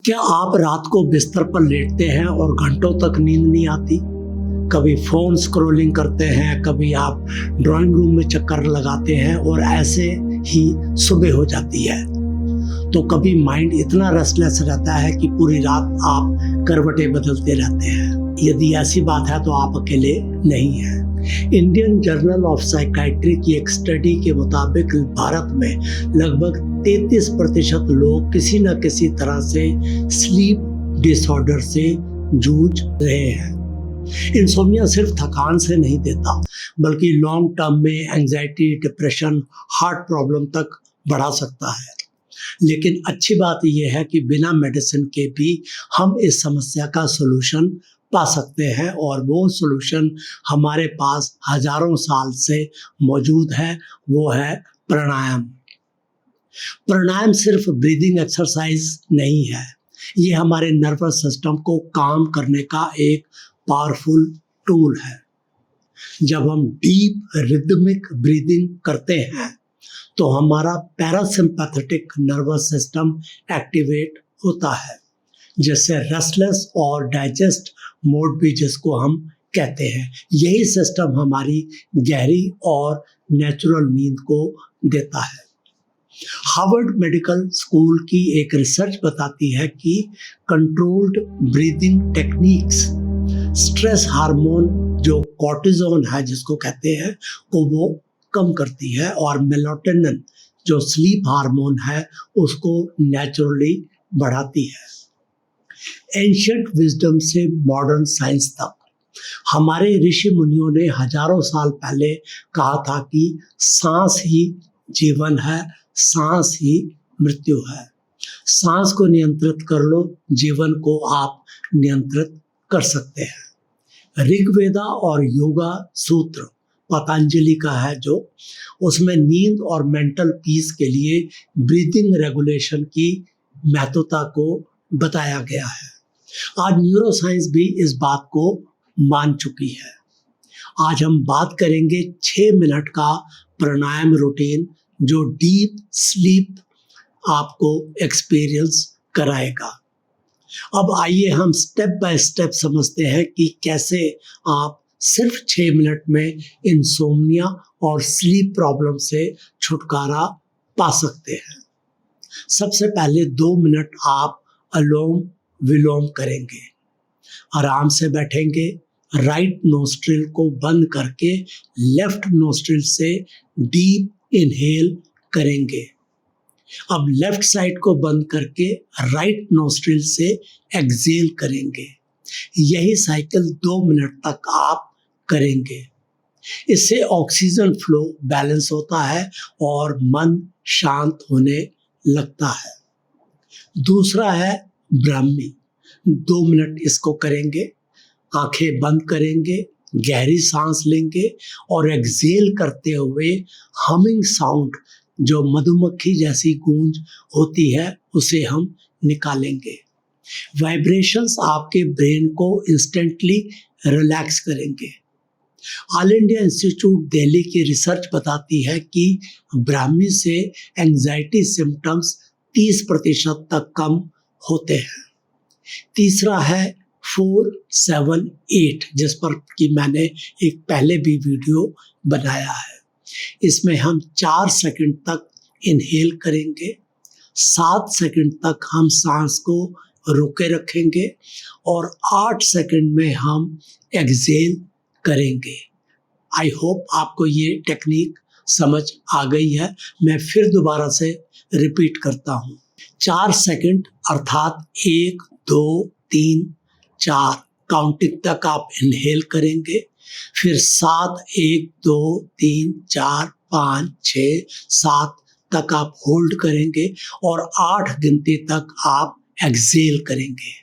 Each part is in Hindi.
क्या आप रात को बिस्तर पर लेटते हैं और घंटों तक नींद नहीं आती? कभी फ़ोन स्क्रॉलिंग करते हैं, कभी आप ड्राइंग रूम में चक्कर लगाते हैं और ऐसे ही सुबह हो जाती है। तो कभी माइंड इतना रेस्टलेस रहता है कि पूरी रात आप करवटें बदलते रहते हैं। यदि ऐसी बात है तो आप अकेले नहीं हैं। इंडियन जर्नल ऑफ साइकाइट्री की एक स्टडी के मुताबिक भारत में लगभग 33% लोग किसी न किसी तरह से स्लीप डिसऑर्डर से जूझ रहे हैं। इंसोम्निया सिर्फ थकान से नहीं देता, बल्कि लॉन्ग टर्म में एंजाइटी, डिप्रेशन, हार्ट प्रॉब्लम तक बढ़ा सकता है। लेकिन अच्छी बात यह है कि बिना मेडिसिन के भी हम इस समस्या का सलूशन पा सकते हैं, और वो सलूशन हमारे पास हजारों साल से मौजूद है। वो है प्राणायाम। प्राणायाम सिर्फ ब्रीदिंग एक्सरसाइज नहीं है, ये हमारे नर्वस सिस्टम को काम करने का एक पावरफुल टूल है। जब हम डीप रिदमिक ब्रीदिंग करते हैं तो हमारा पैरासिम्पैथेटिक नर्वस सिस्टम एक्टिवेट होता है, जैसे रेस्टलेस और डाइजेस्ट मोड भी जिसको हम कहते हैं। यही सिस्टम हमारी गहरी और नेचुरल नींद को देता है। हार्वर्ड मेडिकल स्कूल की एक रिसर्च बताती है कि controlled breathing techniques stress hormone जो कॉर्टिसोन है जिसको कहते हैं को वो कम करती है, और मेलाटोनिन जो स्लीप हार्मोन है उसको नेचुरली बढ़ाती है। एंशिएंट विजडम से मॉडर्न साइंस तक हमारे ऋषि मुनियों ने हजारों साल पहले कहा था कि सांस ही जीवन है, सांस ही मृत्यु है। सांस को नियंत्रित कर लो, जीवन को आप नियंत्रित कर सकते हैं। ऋग्वेदा और योगा सूत्र पतंजलि का है, जो उसमें नींद और मेंटल पीस के लिए ब्रीदिंग रेगुलेशन की महत्वता को बताया गया है। आज न्यूरोसाइंस भी इस बात को मान चुकी है। आज हम बात करेंगे 6 मिनट का प्राणायाम रूटीन जो डीप स्लीप आपको एक्सपीरियंस कराएगा। अब आइए हम स्टेप बाय स्टेप समझते हैं कि कैसे आप सिर्फ 6 मिनट में इंसोम्निया और स्लीप प्रॉब्लम से छुटकारा पा सकते हैं। सबसे पहले 2 मिनट आप अनुलोम विलोम करेंगे। आराम से बैठेंगे, राइट नोस्ट्रिल को बंद करके लेफ्ट नोस्ट्रिल से डीप इनहेल करेंगे। अब लेफ्ट साइड को बंद करके राइट नोस्ट्रिल से एक्सहेल करेंगे। यही साइकिल 2 मिनट तक आप करेंगे। इससे ऑक्सीजन फ्लो बैलेंस होता है और मन शांत होने लगता है। दूसरा है ब्राह्मी। 2 मिनट इसको करेंगे, आंखें बंद करेंगे, गहरी सांस लेंगे और एक्सहेल करते हुए हमिंग साउंड जो मधुमक्खी जैसी गूंज होती है उसे हम निकालेंगे। वाइब्रेशंस आपके ब्रेन को इंस्टेंटली रिलैक्स करेंगे। ऑल इंडिया इंस्टीट्यूट दिल्ली की रिसर्च बताती है कि ब्राह्मी से एंजाइटी सिम्टम्स 30% तक कम होते हैं। तीसरा है 4-7-8, जिस पर कि मैंने एक पहले भी वीडियो बनाया है। इसमें हम 4 सेकंड तक इनहेल करेंगे, 7 सेकंड तक हम सांस को रोके रखेंगे और 8 सेकंड में हम एक्सहेल करेंगे। आई होप आपको ये टेक्निक समझ आ गई है। मैं फिर दोबारा से रिपीट करता हूँ। 4 सेकंड अर्थात 1, 2, 3, 4 काउंटिंग तक आप इनहेल करेंगे। फिर 7, 1, 2, 3, 4, 5, 6, 7 तक आप होल्ड करेंगे और 8 गिनती तक आप एक्सहेल करेंगे।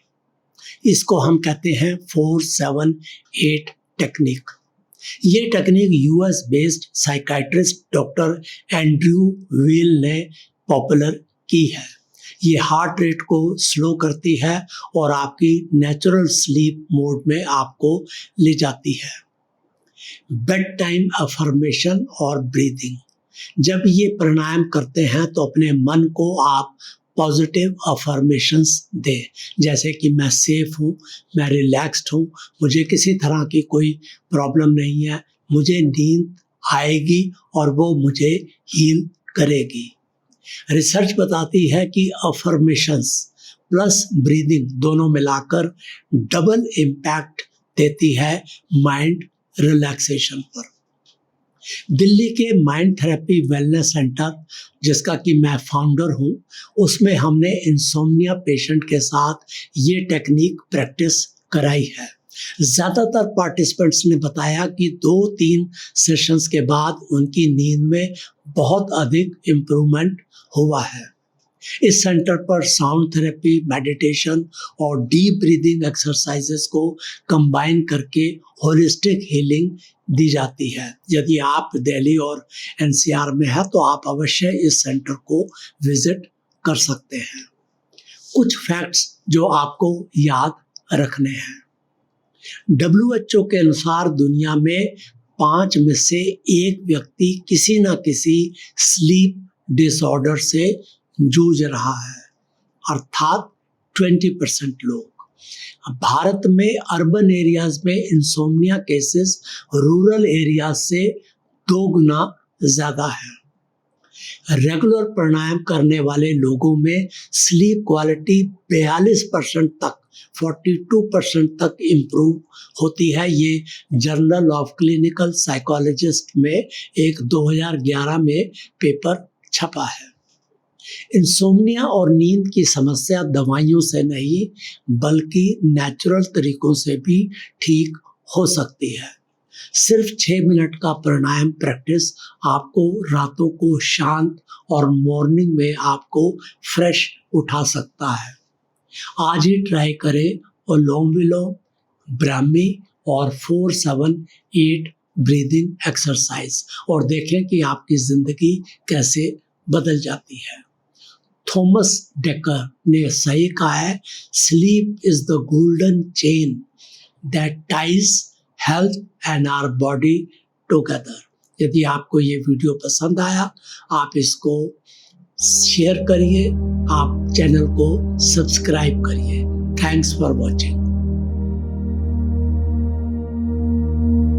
इसको हम कहते हैं 4-7-8 टेक्निक। ये technique US based psychiatrist doctor Andrew Weil ने पॉपुलर की है। ये हार्ट रेट को स्लो करती है और आपकी नेचुरल स्लीप मोड में आपको ले जाती है। बेड टाइम अफर्मेशन और ब्रीदिंग। जब ये प्राणायाम करते हैं तो अपने मन को आप पॉजिटिव अफर्मेशंस दें, जैसे कि मैं सेफ हूँ, मैं रिलैक्स्ड हूँ, मुझे किसी तरह की कोई प्रॉब्लम नहीं है, मुझे नींद आएगी और वो मुझे हील करेगी। रिसर्च बताती है कि अफर्मेशंस प्लस ब्रीदिंग दोनों मिलाकर डबल इम्पैक्ट देती है माइंड रिलैक्सेशन पर। दिल्ली के माइंड थेरेपी वेलनेस सेंटर, जिसका कि मैं फाउंडर हूँ, उसमें हमने इंसोम्निया पेशेंट के साथ ये टेक्निक प्रैक्टिस कराई है। ज़्यादातर पार्टिसिपेंट्स ने बताया कि 2-3 सेशंस के बाद उनकी नींद में बहुत अधिक इम्प्रूवमेंट हुआ है। इस सेंटर पर साउंड थेरेपी, मेडिटेशन और डीप ब्रीदिंग एक्सरसाइजेस को कंबाइन करके होलिस्टिक हीलिंग दी जाती है। यदि आप दिल्ली और एनसीआर में हैं तो आप अवश्य इस सेंटर को विजिट कर सकते हैं। कुछ फैक्ट्स जो आपको याद रखने हैं। WHO के अनुसार दुनिया में 5 में से 1 व्यक्ति किसी न किसी स्लीप डिसऑर्डर से जूझ रहा है, अर्थात 20% लोग। भारत में अर्बन एरियाज में इंसोम्निया केसेस रूरल एरियाज से 2 गुना ज़्यादा है। रेगुलर प्राणायाम करने वाले लोगों में स्लीप क्वालिटी 42% तक 42% तक इम्प्रूव होती है। ये जर्नल ऑफ क्लिनिकल साइकोलॉजिस्ट में एक 2011 में पेपर छपा है। इंसोम्निया और नींद की समस्या दवाइयों से नहीं बल्कि नेचुरल तरीकों से भी ठीक हो सकती है। सिर्फ 6 मिनट का प्राणायाम प्रैक्टिस आपको रातों को शांत और मॉर्निंग में आपको फ्रेश उठा सकता है। आज ही ट्राई करें अनुलोम विलोम, ब्राह्मी और 4-7-8 ब्रीदिंग एक्सरसाइज और देखें कि आपकी ज़िंदगी कैसे बदल जाती है। थॉमस डेकर ने सही कहा है, sleep is the golden chain that ties health and our body together. यदि आपको ये वीडियो पसंद आया, आप इसको शेयर करिए, आप चैनल को सब्सक्राइब करिए। Thanks for watching.